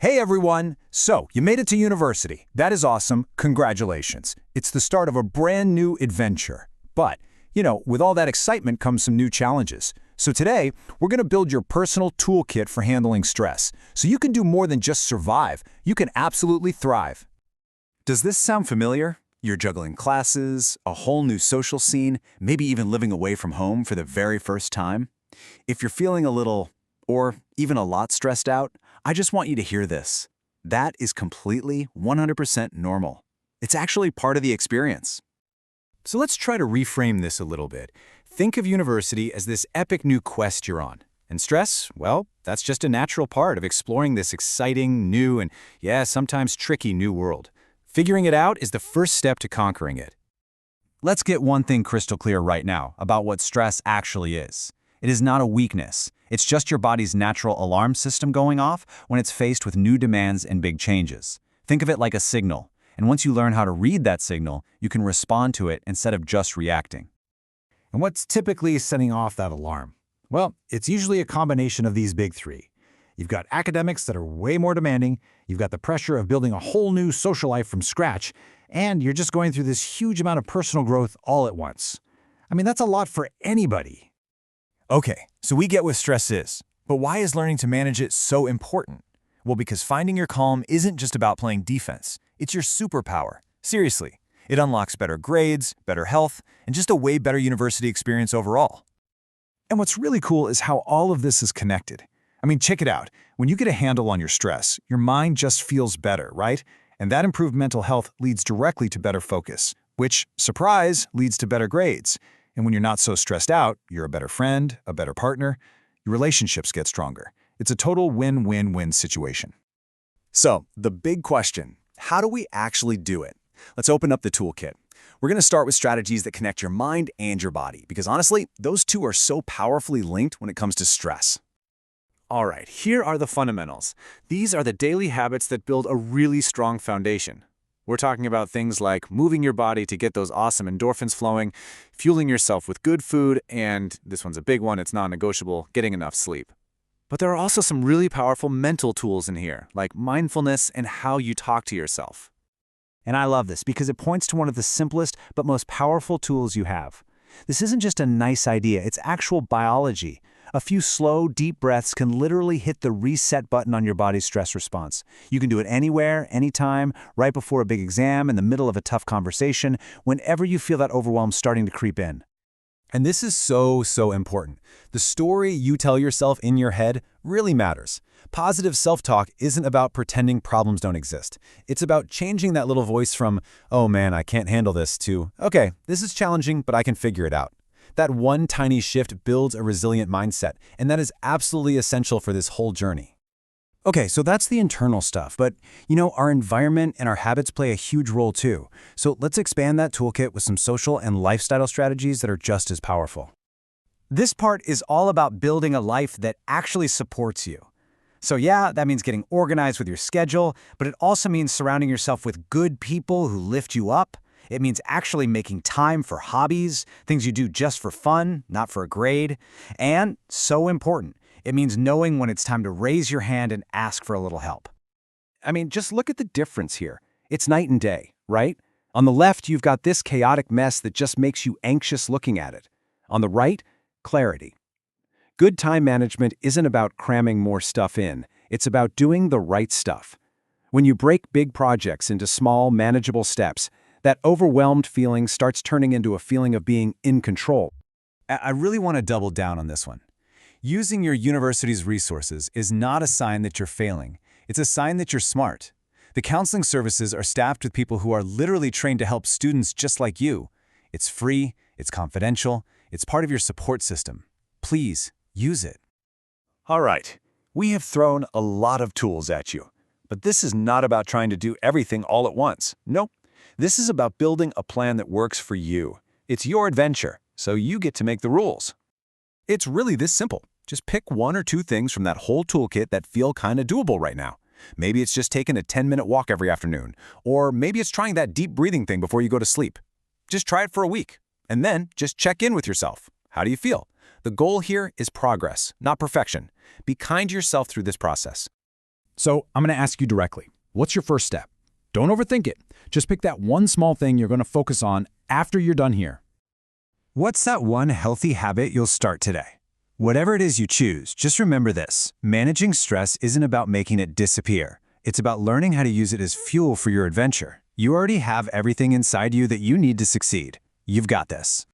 Hey everyone! So, you made it to university. That is awesome. Congratulations. It's the start of a brand new adventure. But, with all that excitement comes some new challenges. So today, we're going to build your personal toolkit for handling stress. So you can do more than just survive. You can absolutely thrive. Does this sound familiar? You're juggling classes, a whole new social scene, maybe even living away from home for the very first time. If you're feeling a little, or even a lot stressed out, I just want you to hear this. That is completely 100% normal. It's actually part of the experience. So let's try to reframe this a little bit. Think of university as this epic new quest you're on. And stress, well, that's just a natural part of exploring this exciting, new, and sometimes tricky new world. Figuring it out is the first step to conquering it. Let's get one thing crystal clear right now about what stress actually is. It is not a weakness. It's just your body's natural alarm system going off when it's faced with new demands and big changes. Think of it like a signal, and once you learn how to read that signal, you can respond to it instead of just reacting. And what's typically setting off that alarm? Well, it's usually a combination of these big three. You've got academics that are way more demanding, you've got the pressure of building a whole new social life from scratch, and you're just going through this huge amount of personal growth all at once. I mean, that's a lot for anybody. Okay, so we get what stress is, but why is learning to manage it so important? Well, because finding your calm isn't just about playing defense. It's your superpower. Seriously, it unlocks better grades, better health, and just a way better university experience overall. And what's really cool is how all of this is connected. I mean, check it out. When you get a handle on your stress, your mind just feels better, right? And that improved mental health leads directly to better focus, which, surprise, leads to better grades. And when you're not so stressed out, you're a better friend, a better partner, your relationships get stronger. It's a total win-win-win situation. So, the big question, how do we actually do it? Let's open up the toolkit. We're going to start with strategies that connect your mind and your body, because honestly, those two are so powerfully linked when it comes to stress. All right, here are the fundamentals. These are the daily habits that build a really strong foundation. We're talking about things like moving your body to get those awesome endorphins flowing, fueling yourself with good food, and this one's a big one, it's non-negotiable, getting enough sleep. But there are also some really powerful mental tools in here, like mindfulness and how you talk to yourself. And I love this because it points to one of the simplest but most powerful tools you have. This isn't just a nice idea, it's actual biology. A few slow, deep breaths can literally hit the reset button on your body's stress response. You can do it anywhere, anytime, right before a big exam, in the middle of a tough conversation, whenever you feel that overwhelm starting to creep in. And this is so important. The story you tell yourself in your head really matters. Positive self-talk isn't about pretending problems don't exist. It's about changing that little voice from, oh man, I can't handle this, to, okay, this is challenging, but I can figure it out. That one tiny shift builds a resilient mindset, and that is absolutely essential for this whole journey. Okay, so that's the internal stuff, but our environment and our habits play a huge role too. So let's expand that toolkit with some social and lifestyle strategies that are just as powerful. This part is all about building a life that actually supports you. So that means getting organized with your schedule, but it also means surrounding yourself with good people who lift you up. It means actually making time for hobbies, things you do just for fun, not for a grade. And, so important, it means knowing when it's time to raise your hand and ask for a little help. I mean, just look at the difference here. It's night and day, right? On the left, you've got this chaotic mess that just makes you anxious looking at it. On the right, clarity. Good time management isn't about cramming more stuff in. It's about doing the right stuff. When you break big projects into small, manageable steps, that overwhelmed feeling starts turning into a feeling of being in control. I really want to double down on this one. Using your university's resources is not a sign that you're failing. It's a sign that you're smart. The counseling services are staffed with people who are literally trained to help students just like you. It's free, it's confidential, it's part of your support system. Please, use it. All right, we have thrown a lot of tools at you, but this is not about trying to do everything all at once. Nope. This is about building a plan that works for you. It's your adventure, so you get to make the rules. It's really this simple. Just pick one or two things from that whole toolkit that feel kind of doable right now. Maybe it's just taking a 10-minute walk every afternoon, or maybe it's trying that deep breathing thing before you go to sleep. Just try it for a week, and then just check in with yourself. How do you feel? The goal here is progress, not perfection. Be kind to yourself through this process. So I'm going to ask you directly, what's your first step? Don't overthink it. Just pick that one small thing you're going to focus on after you're done here. What's that one healthy habit you'll start today? Whatever it is you choose, just remember this. Managing stress isn't about making it disappear. It's about learning how to use it as fuel for your adventure. You already have everything inside you that you need to succeed. You've got this.